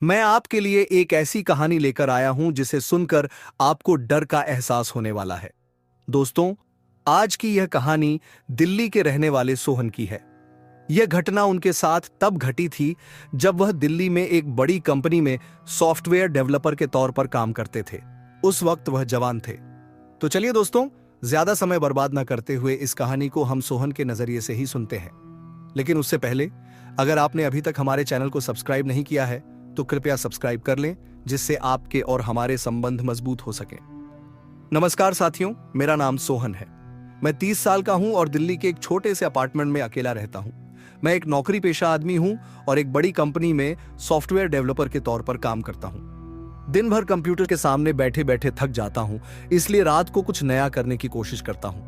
मैं आपके लिए एक ऐसी कहानी लेकर आया हूं जिसे सुनकर आपको डर का एहसास होने वाला है। दोस्तों, आज की यह कहानी दिल्ली के रहने वाले सोहन की है। यह घटना उनके साथ तब घटी थी जब वह दिल्ली में एक बड़ी कंपनी में सॉफ्टवेयर डेवलपर के तौर पर काम करते थे। उस वक्त वह जवान थे। तो चलिए दोस्तों, ज्यादा समय बर्बाद न करते हुए इस कहानी को हम सोहन के नजरिए से ही सुनते हैं। लेकिन उससे पहले, अगर आपने अभी तक हमारे चैनल को सब्सक्राइब नहीं किया है तो कृपया सब्सक्राइब कर लें, जिससे आपके और हमारे संबंध मजबूत हो सके। नमस्कार साथियों, मेरा नाम सोहन है। मैं 30 साल का हूं और दिल्ली के एक छोटे से अपार्टमेंट में अकेला रहता हूं। मैं एक नौकरी पेशा आदमी हूं और एक बड़ी कंपनी में सॉफ्टवेयर डेवलपर के तौर पर काम करता हूं। दिन भर कंप्यूटर के सामने बैठे बैठे थक जाता हूं, इसलिए रात को कुछ नया करने की कोशिश करता हूं।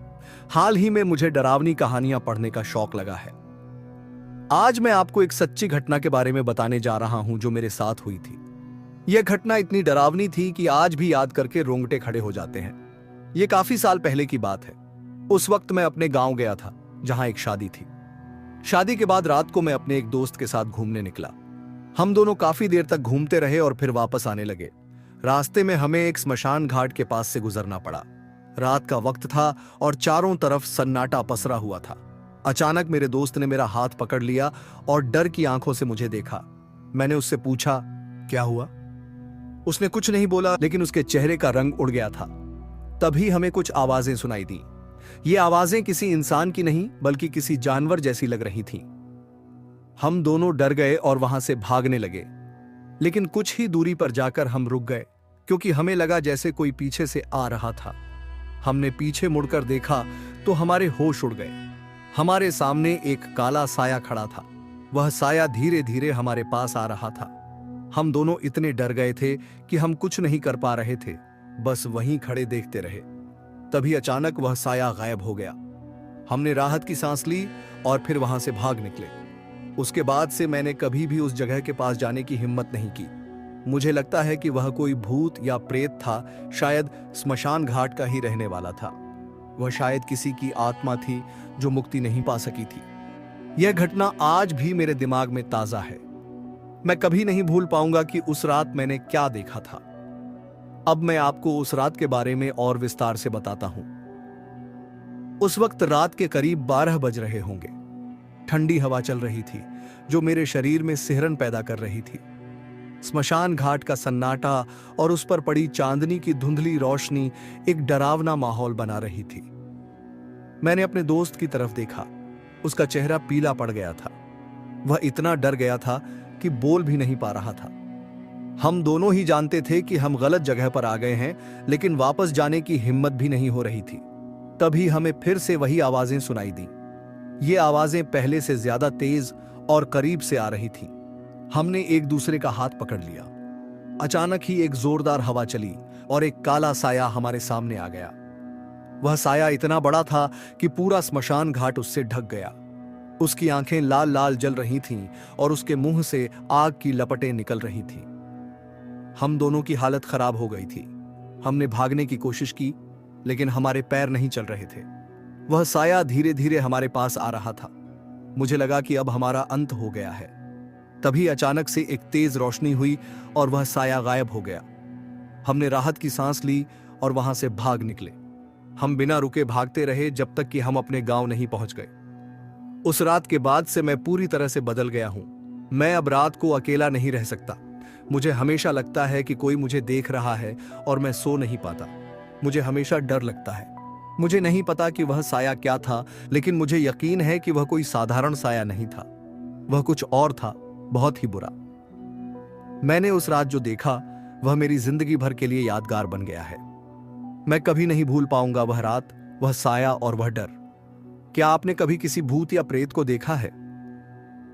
हाल ही में मुझे डरावनी कहानियां पढ़ने का शौक लगा है। आज मैं आपको एक सच्ची घटना के बारे में बताने जा रहा हूं जो मेरे साथ हुई थी। यह घटना इतनी डरावनी थी कि आज भी याद करके रोंगटे खड़े हो जाते हैं। यह काफी साल पहले की बात है। उस वक्त मैं अपने गांव गया था, जहां एक शादी थी। शादी के बाद रात को मैं अपने एक दोस्त के साथ घूमने निकला। हम दोनों काफी देर तक घूमते रहे और फिर वापस आने लगे। रास्ते में हमें एक स्मशान घाट के पास से गुजरना पड़ा। रात का वक्त था और चारों तरफ सन्नाटा पसरा हुआ था। अचानक मेरे दोस्त ने मेरा हाथ पकड़ लिया और डर की आंखों से मुझे देखा। मैंने उससे पूछा, क्या हुआ? उसने कुछ नहीं बोला, लेकिन उसके चेहरे का रंग उड़ गया था। तभी हमें कुछ आवाजें सुनाई दी। ये आवाजें किसी इंसान की नहीं, बल्कि किसी जानवर जैसी लग रही थीं। हम दोनों डर गए और वहां से भागने लगे, लेकिन कुछ ही दूरी पर जाकर हम रुक गए, क्योंकि हमें लगा जैसे कोई पीछे से आ रहा था। हमने पीछे मुड़कर देखा तो हमारे होश उड़ गए। हमारे सामने एक काला साया खड़ा था। वह साया धीरे धीरे हमारे पास आ रहा था। हम दोनों इतने डर गए थे कि हम कुछ नहीं कर पा रहे थे, बस वहीं खड़े देखते रहे। तभी अचानक वह साया गायब हो गया। हमने राहत की सांस ली और फिर वहां से भाग निकले। उसके बाद से मैंने कभी भी उस जगह के पास जाने की हिम्मत नहीं की। मुझे लगता है कि वह कोई भूत या प्रेत था, शायद स्मशान घाट का ही रहने वाला था। वह शायद किसी की आत्मा थी जो मुक्ति नहीं पा सकी थी। यह घटना आज भी मेरे दिमाग में ताजा है। मैं कभी नहीं भूल पाऊंगा कि उस रात मैंने क्या देखा था। अब मैं आपको उस रात के बारे में और विस्तार से बताता हूं। उस वक्त रात के करीब 12 बज रहे होंगे। ठंडी हवा चल रही थी जो मेरे शरीर में सिहरन पैदा कर रही थी। स्मशान घाट का सन्नाटा और उस पर पड़ी चांदनी की धुंधली रोशनी एक डरावना माहौल बना रही थी। मैंने अपने दोस्त की तरफ देखा। उसका चेहरा पीला पड़ गया था। वह इतना डर गया था कि बोल भी नहीं पा रहा था। हम दोनों ही जानते थे कि हम गलत जगह पर आ गए हैं, लेकिन वापस जाने की हिम्मत भी नहीं हो रही थी। तभी हमें फिर से वही आवाजें सुनाई दी। ये आवाजें पहले से ज्यादा तेज और करीब से आ रही थी। हमने एक दूसरे का हाथ पकड़ लिया। अचानक ही एक जोरदार हवा चली और एक काला साया हमारे सामने आ गया। वह साया इतना बड़ा था कि पूरा स्मशान घाट उससे ढक गया। उसकी आंखें लाल लाल जल रही थीं और उसके मुंह से आग की लपटें निकल रही थीं। हम दोनों की हालत खराब हो गई थी। हमने भागने की कोशिश की, लेकिन हमारे पैर नहीं चल रहे थे। वह साया धीरे धीरे हमारे पास आ रहा था। मुझे लगा कि अब हमारा अंत हो गया है। तभी अचानक से एक तेज रोशनी हुई और वह साया गायब हो गया। हमने राहत की सांस ली और वहां से भाग निकले। हम बिना रुके भागते रहे जब तक कि हम अपने गांव नहीं पहुंच गए। उस रात के बाद से मैं पूरी तरह से बदल गया हूं। मैं अब रात को अकेला नहीं रह सकता। मुझे हमेशा लगता है कि कोई मुझे देख रहा है और मैं सो नहीं पाता। मुझे हमेशा डर लगता है। मुझे नहीं पता कि वह साया क्या था, लेकिन मुझे यकीन है कि वह कोई साधारण साया नहीं था। वह कुछ और था, बहुत ही बुरा। मैंने उस रात जो देखा वह मेरी जिंदगी भर के लिए यादगार बन गया है। मैं कभी नहीं भूल पाऊंगा वह रात, वह साया और वह डर। क्या आपने कभी किसी भूत या प्रेत को देखा है?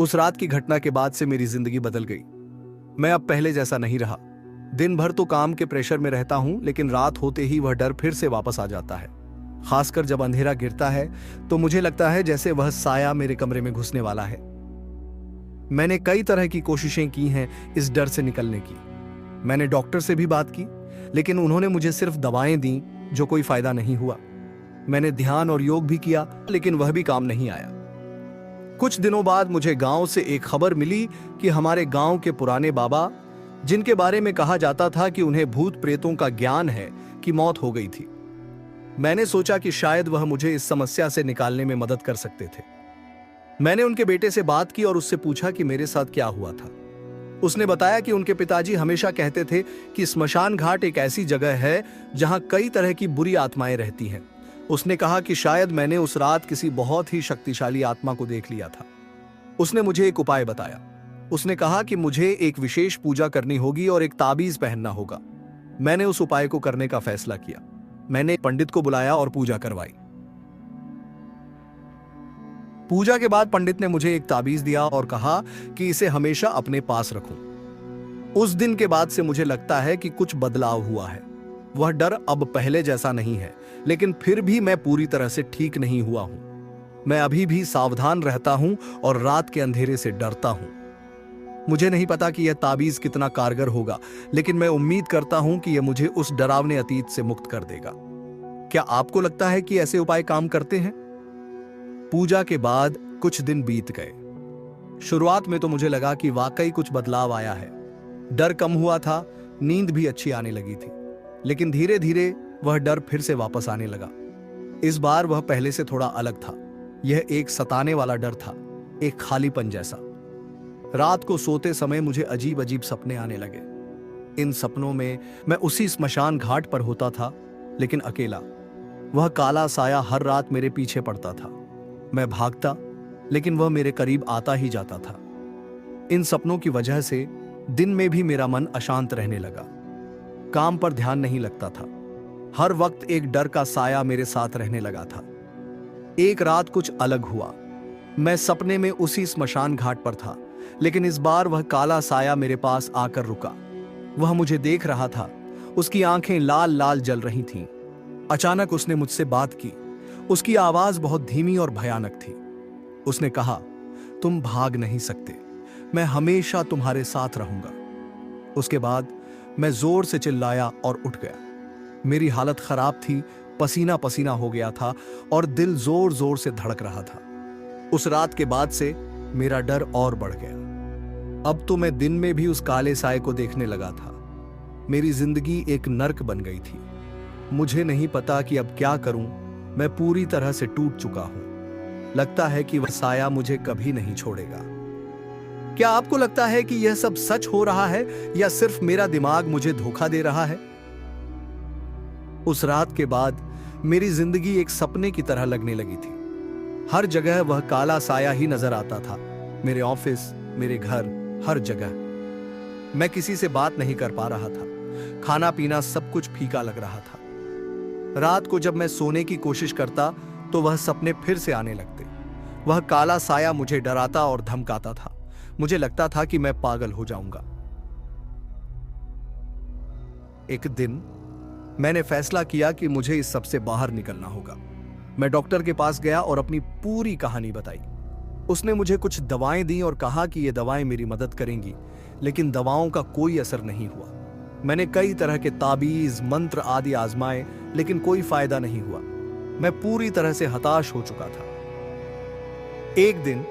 उस रात की घटना के बाद से मेरी जिंदगी बदल गई। मैं अब पहले जैसा नहीं रहा। दिन भर तो काम के प्रेशर में रहता हूं, लेकिन रात होते ही वह डर फिर से वापस आ जाता है। खासकर जब अंधेरा गिरता है तो मुझे लगता है जैसे वह साया मेरे कमरे में घुसने वाला है। मैंने कई तरह की कोशिशें की हैं इस डर से निकलने की। मैंने डॉक्टर से भी बात की, लेकिन उन्होंने मुझे सिर्फ दवाएं दी, जो कोई फायदा नहीं हुआ। मैंने ध्यान और योग भी किया, लेकिन वह भी काम नहीं आया। कुछ दिनों बाद मुझे गांव से एक खबर मिली कि हमारे गांव के पुराने बाबा जिनके बारे में कहा जाता था कि उन्हें भूत प्रेतों का ज्ञान है, की मौत हो गई थी। मैंने सोचा कि शायद वह मुझे इस समस्या से निकालने में मदद कर सकते थे। मैंने उनके बेटे से बात की और उससे पूछा कि मेरे साथ क्या हुआ था। उसने बताया कि उनके पिताजी हमेशा कहते थे कि स्मशान घाट एक ऐसी जगह है जहां कई तरह की बुरी आत्माएं रहती हैं। उसने कहा कि शायद मैंने उस रात किसी बहुत ही शक्तिशाली आत्मा को देख लिया था। उसने मुझे एक उपाय बताया। उसने कहा कि मुझे एक विशेष पूजा करनी होगी और एक ताबीज पहनना होगा। मैंने उस उपाय को करने का फैसला किया। मैंने पंडित को बुलाया और पूजा करवाई। पूजा के बाद पंडित ने मुझे एक ताबीज दिया और कहा कि इसे हमेशा अपने पास रखूं। उस दिन के बाद से मुझे लगता है कि कुछ बदलाव हुआ है। वह डर अब पहले जैसा नहीं है, लेकिन फिर भी मैं पूरी तरह से ठीक नहीं हुआ हूं। मैं अभी भी सावधान रहता हूं और रात के अंधेरे से डरता हूं। मुझे नहीं पता कि यह ताबीज कितना कारगर होगा, लेकिन मैं उम्मीद करता हूं कि यह मुझे उस डरावने अतीत से मुक्त कर देगा। क्या आपको लगता है कि ऐसे उपाय काम करते हैं? पूजा के बाद कुछ दिन बीत गए। शुरुआत में तो मुझे लगा कि वाकई कुछ बदलाव आया है। डर कम हुआ था, नींद भी अच्छी आने लगी थी। लेकिन धीरे धीरे वह डर फिर से वापस आने लगा। इस बार वह पहले से थोड़ा अलग था। यह एक सताने वाला डर था, एक खालीपन जैसा। रात को सोते समय मुझे अजीब अजीब सपने आने लगे। इन सपनों में मैं उसी स्मशान घाट पर होता था, लेकिन अकेला। वह काला साया हर रात मेरे पीछे पड़ता था। मैं भागता, लेकिन वह मेरे करीब आता ही जाता था। इन सपनों की वजह से दिन में भी मेरा मन अशांत रहने लगा। काम पर ध्यान नहीं लगता था। हर वक्त एक डर का साया मेरे साथ रहने लगा था। एक रात कुछ अलग हुआ। मैं सपने में उसी स्मशान घाट पर था, लेकिन इस बार वह काला साया मेरे पास आकर रुका। वह मुझे देख रहा था। उसकी आंखें लाल लाल जल रही थीं। अचानक उसने मुझसे बात की। उसकी आवाज बहुत धीमी और भयानक थी। उसने कहा, तुम भाग नहीं सकते, मैं हमेशा तुम्हारे साथ रहूंगा। उसके बाद मैं जोर से चिल्लाया और उठ गया। मेरी हालत खराब थी, पसीना पसीना हो गया था और दिल जोर जोर से धड़क रहा था। उस रात के बाद से मेरा डर और बढ़ गया। अब तो मैं दिन में भी उस काले साए को देखने लगा था। मेरी जिंदगी एक नर्क बन गई थी। मुझे नहीं पता कि अब क्या करूं। मैं पूरी तरह से टूट चुका हूं। लगता है कि वह साया मुझे कभी नहीं छोड़ेगा। क्या आपको लगता है कि यह सब सच हो रहा है या सिर्फ मेरा दिमाग मुझे धोखा दे रहा है? उस रात के बाद मेरी जिंदगी एक सपने की तरह लगने लगी थी। हर जगह वह काला साया ही नजर आता था। मेरे ऑफिस, मेरे घर, हर जगह। मैं किसी से बात नहीं कर पा रहा था। खाना पीना सब कुछ फीका लग रहा था। रात को जब मैं सोने की कोशिश करता तो वह सपने फिर से आने लगते। वह काला साया मुझे डराता और धमकाता था। मुझे लगता था कि मैं पागल हो जाऊंगा। एक दिन मैंने फैसला किया कि मुझे इस सब से बाहर निकलना होगा। मैं डॉक्टर के पास गया और अपनी पूरी कहानी बताई। उसने मुझे कुछ दवाएं दी और कहा कि ये दवाएं मेरी मदद करेंगी, लेकिन दवाओं का कोई असर नहीं हुआ। मैंने कई तरह के ताबीज, मंत्र आदि आजमाए, लेकिन कोई फायदा नहीं हुआ। मैं पूरी तरह से हताश हो चुका था। एक दिन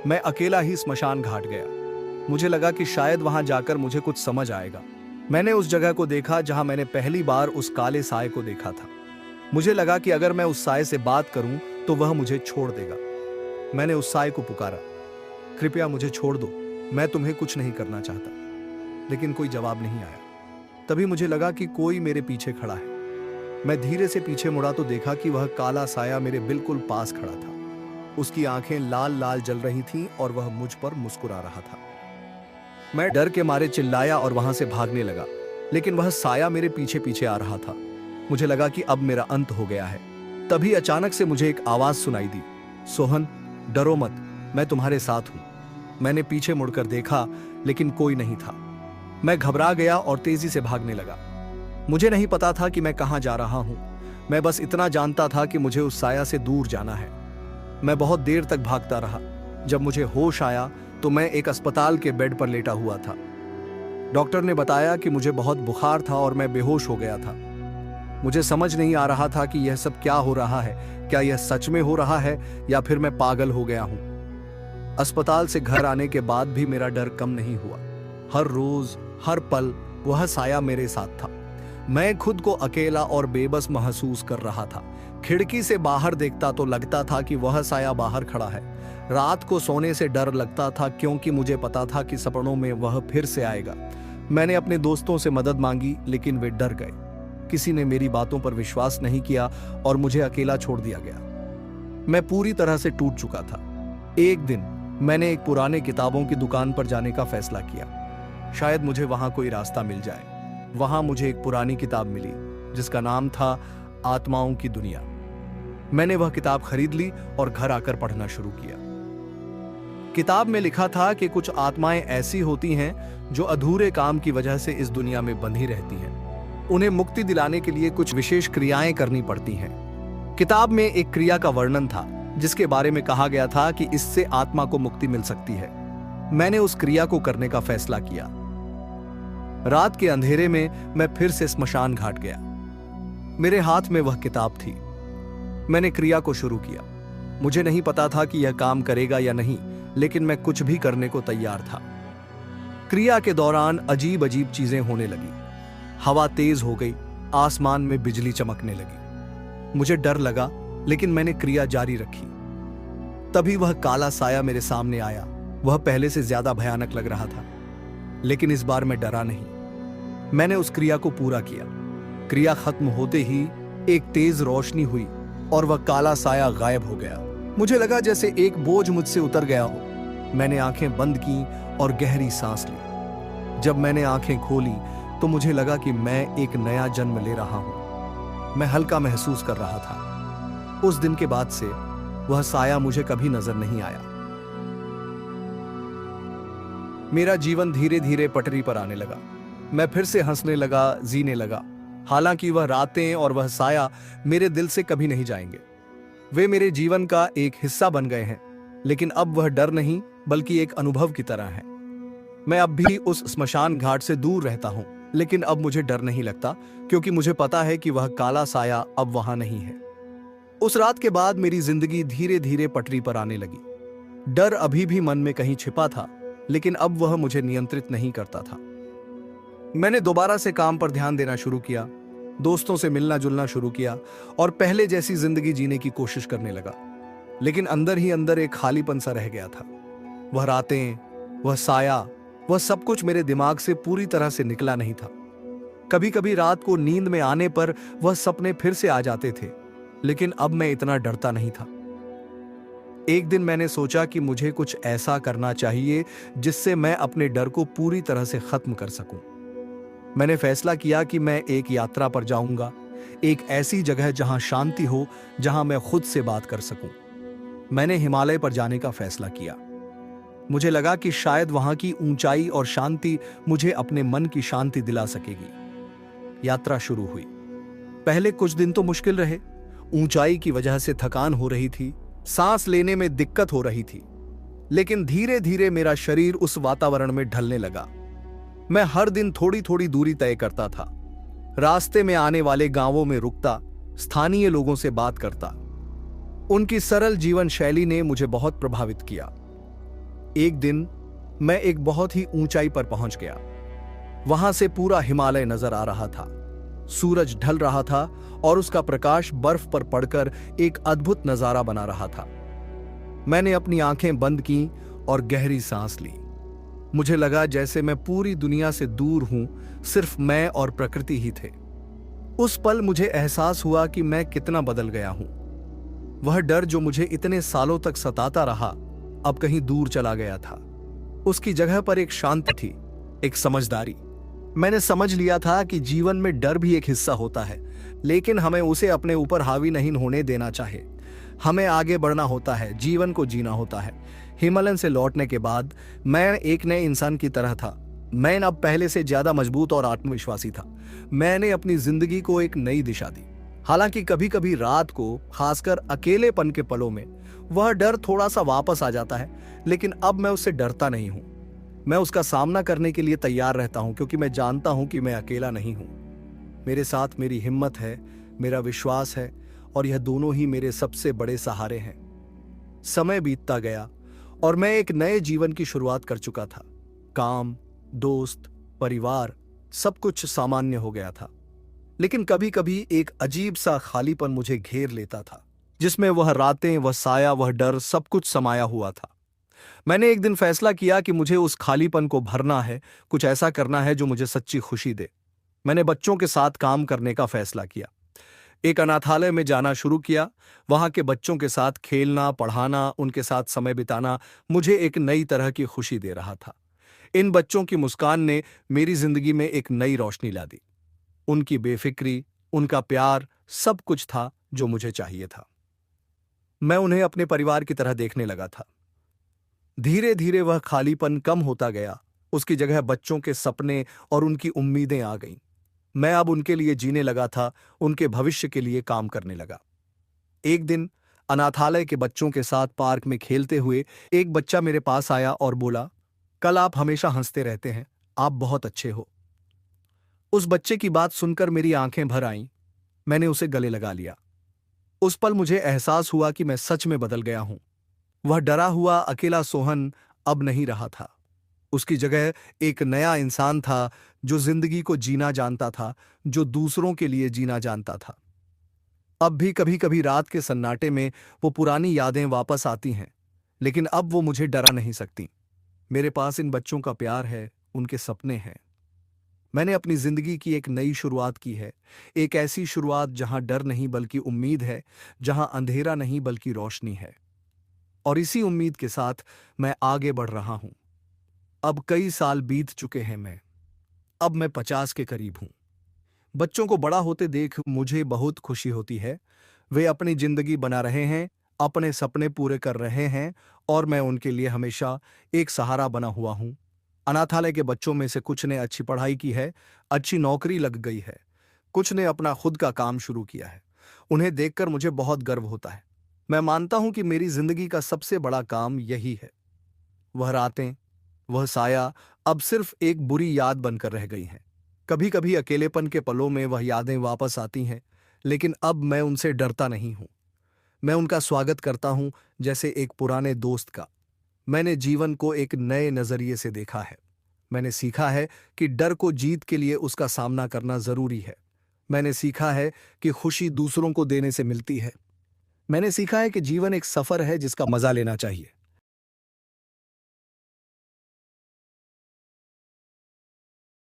मैं अकेला ही स्मशान घाट गया। मुझे लगा कि शायद वहां जाकर मुझे कुछ समझ आएगा। मैंने उस जगह को देखा जहां मैंने पहली बार उस काले साए को देखा था। मुझे लगा कि अगर मैं उस साए से बात करूं तो वह मुझे छोड़ देगा। मैंने उस साए को पुकारा, कृपया मुझे छोड़ दो, मैं तुम्हें कुछ नहीं करना चाहता। लेकिन कोई जवाब नहीं आया। तभी मुझे लगा कि कोई मेरे पीछे खड़ा है। मैं धीरे से पीछे मुड़ा तो देखा कि वह काला साया मेरे बिल्कुल पास खड़ा था। उसकी आंखें लाल लाल जल रही थीं और वह मुझ पर मुस्कुरा रहा था। मैं डर के मारे चिल्लाया और वहां से भागने लगा, लेकिन वह साया मेरे पीछे पीछे आ रहा था। मुझे लगा कि अब मेरा अंत हो गया है। तभी अचानक से मुझे एक आवाज सुनाई दी, सोहन, डरो मत, मैं तुम्हारे साथ हूं। मैंने पीछे मुड़कर देखा, लेकिन कोई नहीं था। मैं घबरा गया और तेजी से भागने लगा। मुझे नहीं पता था कि मैं कहां जा रहा हूं। मैं बस इतना जानता था कि मुझे उस साया से दूर जाना है। मैं बहुत देर तक भागता रहा। जब मुझे होश आया तो मैं एक अस्पताल के बेड पर लेटा हुआ था। डॉक्टर ने बताया कि मुझे बहुत बुखार था और मैं बेहोश हो गया था। मुझे समझ नहीं आ रहा था कि यह सब क्या हो रहा है। क्या यह सच में हो रहा है या फिर मैं पागल हो गया हूं? अस्पताल से घर आने के बाद भी मेरा डर कम नहीं हुआ। हर रोज, हर पल वह साया मेरे साथ था। मैं खुद को अकेला और बेबस महसूस कर रहा था। खिड़की से बाहर देखता तो लगता था कि वह साया बाहर खड़ा है। रात को सोने से डर लगता था क्योंकि मुझे पता था कि सपनों में वह फिर से आएगा। मैंने अपने दोस्तों से मदद मांगी लेकिन वे डर गए। किसी ने मेरी बातों पर विश्वास नहीं किया और मुझे अकेला छोड़ दिया गया। मैं पूरी तरह से टूट चुका था। एक दिन मैंने एक पुराने किताबों की दुकान पर जाने का फैसला किया। शायद मुझे वहां कोई रास्ता मिल जाए। वहां मुझे एक पुरानी किताब मिली जिसका नाम था आत्माओं की दुनिया। मैंने वह किताब खरीद ली और घर आकर पढ़ना शुरू किया। किताब में लिखा था कि कुछ आत्माएं ऐसी होती हैं जो अधूरे काम की वजह से इस दुनिया में बंधी रहती हैं। उन्हें मुक्ति दिलाने के लिए कुछ विशेष क्रियाएं करनी पड़ती हैं। किताब में एक क्रिया का वर्णन था जिसके बारे में कहा गया था कि इससे आत्मा को मुक्ति मिल सकती है। मैंने उस क्रिया को करने का फैसला किया। रात के अंधेरे में मैं फिर से स्मशान घाट गया। मेरे हाथ में वह किताब थी। मैंने क्रिया को शुरू किया। मुझे नहीं पता था कि यह काम करेगा या नहीं, लेकिन मैं कुछ भी करने को तैयार था। क्रिया के दौरान अजीब अजीब चीजें होने लगी। हवा तेज हो गई, आसमान में बिजली चमकने लगी। मुझे डर लगा, लेकिन मैंने क्रिया जारी रखी। तभी वह काला साया मेरे सामने आया। वह पहले से ज्यादा भयानक लग रहा था, लेकिन इस बार मैं डरा नहीं। मैंने उस क्रिया को पूरा किया। क्रिया खत्म होते ही एक तेज रोशनी हुई और वह काला साया गायब हो गया। मुझे लगा जैसे एक बोझ मुझसे उतर गया हो। मैंने आंखें बंद की और गहरी सांस ली। जब मैंने आंखें खोली तो मुझे लगा कि मैं एक नया जन्म ले रहा हूं। मैं हल्का महसूस कर रहा था। उस दिन के बाद से वह साया मुझे कभी नजर नहीं आया। मेरा जीवन धीरे धीरे पटरी पर आने लगा। मैं फिर से हंसने लगा, जीने लगा। हालांकि वह रातें और वह साया मेरे दिल से कभी नहीं जाएंगे। वे मेरे जीवन का एक हिस्सा बन गए हैं, लेकिन अब वह डर नहीं बल्कि एक अनुभव की तरह है। मैं अब भी उस स्मशान घाट से दूर रहता हूं, लेकिन अब मुझे डर नहीं लगता क्योंकि मुझे पता है कि वह काला साया अब वहां नहीं है। उस रात के बाद मेरी जिंदगी धीरे धीरे पटरी पर आने लगी। डर अभी भी मन में कहीं छिपा था, लेकिन अब वह मुझे नियंत्रित नहीं करता था। मैंने दोबारा से काम पर ध्यान देना शुरू किया, दोस्तों से मिलना जुलना शुरू किया और पहले जैसी जिंदगी जीने की कोशिश करने लगा। लेकिन अंदर ही अंदर एक खालीपन सा रह गया था। वह रातें, वह साया, वह सब कुछ मेरे दिमाग से पूरी तरह से निकला नहीं था। कभी कभी रात को नींद में आने पर वह सपने फिर से आ जाते थे, लेकिन अब मैं इतना डरता नहीं था। एक दिन मैंने सोचा कि मुझे कुछ ऐसा करना चाहिए जिससे मैं अपने डर को पूरी तरह से खत्म कर सकूं। मैंने फैसला किया कि मैं एक यात्रा पर जाऊंगा, एक ऐसी जगह जहां शांति हो, जहां मैं खुद से बात कर सकूं। मैंने हिमालय पर जाने का फैसला किया। मुझे लगा कि शायद वहां की ऊंचाई और शांति मुझे अपने मन की शांति दिला सकेगी। यात्रा शुरू हुई। पहले कुछ दिन तो मुश्किल रहे। ऊंचाई की वजह से थकान हो रही थी, सांस लेने में दिक्कत हो रही थी, लेकिन धीरे धीरे मेरा शरीर उस वातावरण में ढलने लगा। मैं हर दिन थोड़ी थोड़ी दूरी तय करता था। रास्ते में आने वाले गांवों में रुकता, स्थानीय लोगों से बात करता। उनकी सरल जीवन शैली ने मुझे बहुत प्रभावित किया। एक दिन मैं एक बहुत ही ऊंचाई पर पहुंच गया। वहां से पूरा हिमालय नजर आ रहा था। सूरज ढल रहा था और उसका प्रकाश बर्फ पर पड़कर एक अद्भुत नजारा बना रहा था। मैंने अपनी आंखें बंद की और गहरी सांस ली। मुझे लगा जैसे मैं पूरी दुनिया से दूर हूं, सिर्फ मैं और प्रकृति ही थे। उस पल मुझे एहसास हुआ कि मैं कितना बदल गया हूं। वह डर जो मुझे इतने सालों तक सताता रहा, अब कहीं दूर चला गया था। उसकी जगह पर एक शांति थी, एक समझदारी। मैंने समझ लिया था कि जीवन में डर भी एक हिस्सा होता है, लेकिन हमें उसे अपने ऊपर हावी नहीं होने देना चाहिए। हमें आगे बढ़ना होता है, जीवन को जीना होता है। हिमालय से लौटने के बाद मैं एक नए इंसान की तरह था। मैं अब पहले से ज्यादा मजबूत और आत्मविश्वासी था। मैंने अपनी जिंदगी को एक नई दिशा दी। हालांकि कभी कभी रात को, खासकर अकेलेपन के पलों में, वह डर थोड़ा सा वापस आ जाता है, लेकिन अब मैं उससे डरता नहीं हूं। मैं उसका सामना करने के लिए तैयार रहता हूं, क्योंकि मैं जानता हूं कि मैं अकेला नहीं हूं। मेरे साथ मेरी हिम्मत है, मेरा विश्वास है, और यह दोनों ही मेरे सबसे बड़े सहारे हैं। समय बीतता गया और मैं एक नए जीवन की शुरुआत कर चुका था। काम, दोस्त, परिवार, सब कुछ सामान्य हो गया था। लेकिन कभी कभी एक अजीब सा खालीपन मुझे घेर लेता था, जिसमें वह रातें, वह साया, वह डर, सब कुछ समाया हुआ था। मैंने एक दिन फैसला किया कि मुझे उस खालीपन को भरना है, कुछ ऐसा करना है जो मुझे सच्ची खुशी दे। मैंने बच्चों के साथ काम करने का फैसला किया। एक अनाथालय में जाना शुरू किया। वहां के बच्चों के साथ खेलना, पढ़ाना, उनके साथ समय बिताना मुझे एक नई तरह की खुशी दे रहा था। इन बच्चों की मुस्कान ने मेरी जिंदगी में एक नई रोशनी ला दी। उनकी बेफिक्री, उनका प्यार, सब कुछ था जो मुझे चाहिए था। मैं उन्हें अपने परिवार की तरह देखने लगा था। धीरे धीरे वह खालीपन कम होता गया। उसकी जगह बच्चों के सपने और उनकी उम्मीदें आ गईं। मैं अब उनके लिए जीने लगा था, उनके भविष्य के लिए काम करने लगा। एक दिन अनाथालय के बच्चों के साथ पार्क में खेलते हुए एक बच्चा मेरे पास आया और बोला, कल आप हमेशा हंसते रहते हैं, आप बहुत अच्छे हो। उस बच्चे की बात सुनकर मेरी आंखें भर आईं। मैंने उसे गले लगा लिया। उस पल मुझे एहसास हुआ कि मैं सच में बदल गया हूं। वह डरा हुआ अकेला सोहन अब नहीं रहा था। उसकी जगह एक नया इंसान था, जो जिंदगी को जीना जानता था, जो दूसरों के लिए जीना जानता था। अब भी कभी कभी रात के सन्नाटे में वो पुरानी यादें वापस आती हैं, लेकिन अब वो मुझे डरा नहीं सकती। मेरे पास इन बच्चों का प्यार है, उनके सपने हैं। मैंने अपनी जिंदगी की एक नई शुरुआत की है, एक ऐसी शुरुआत जहां डर नहीं बल्कि उम्मीद है, जहां अंधेरा नहीं बल्कि रोशनी है। और इसी उम्मीद के साथ मैं आगे बढ़ रहा हूं। अब कई साल बीत चुके हैं। अब मैं 50 के करीब हूं। बच्चों को बड़ा होते देख मुझे बहुत खुशी होती है। वे अपनी जिंदगी बना रहे हैं, अपने सपने पूरे कर रहे हैं, और मैं उनके लिए हमेशा एक सहारा बना हुआ हूं। अनाथालय के बच्चों में से कुछ ने अच्छी पढ़ाई की है, अच्छी नौकरी लग गई है। कुछ ने अपना खुद का काम शुरू किया है। उन्हें देखकर मुझे बहुत गर्व होता है। मैं मानता हूं कि मेरी जिंदगी का सबसे बड़ा काम यही है। वह रातें, वह साया अब सिर्फ एक बुरी याद बनकर रह गई हैं। कभी कभी अकेलेपन के पलों में वह यादें वापस आती हैं, लेकिन अब मैं उनसे डरता नहीं हूं। मैं उनका स्वागत करता हूं, जैसे एक पुराने दोस्त का। मैंने जीवन को एक नए नजरिए से देखा है। मैंने सीखा है कि डर को जीत के लिए उसका सामना करना जरूरी है। मैंने सीखा है कि खुशी दूसरों को देने से मिलती है। मैंने सीखा है कि जीवन एक सफर है जिसका मजा लेना चाहिए।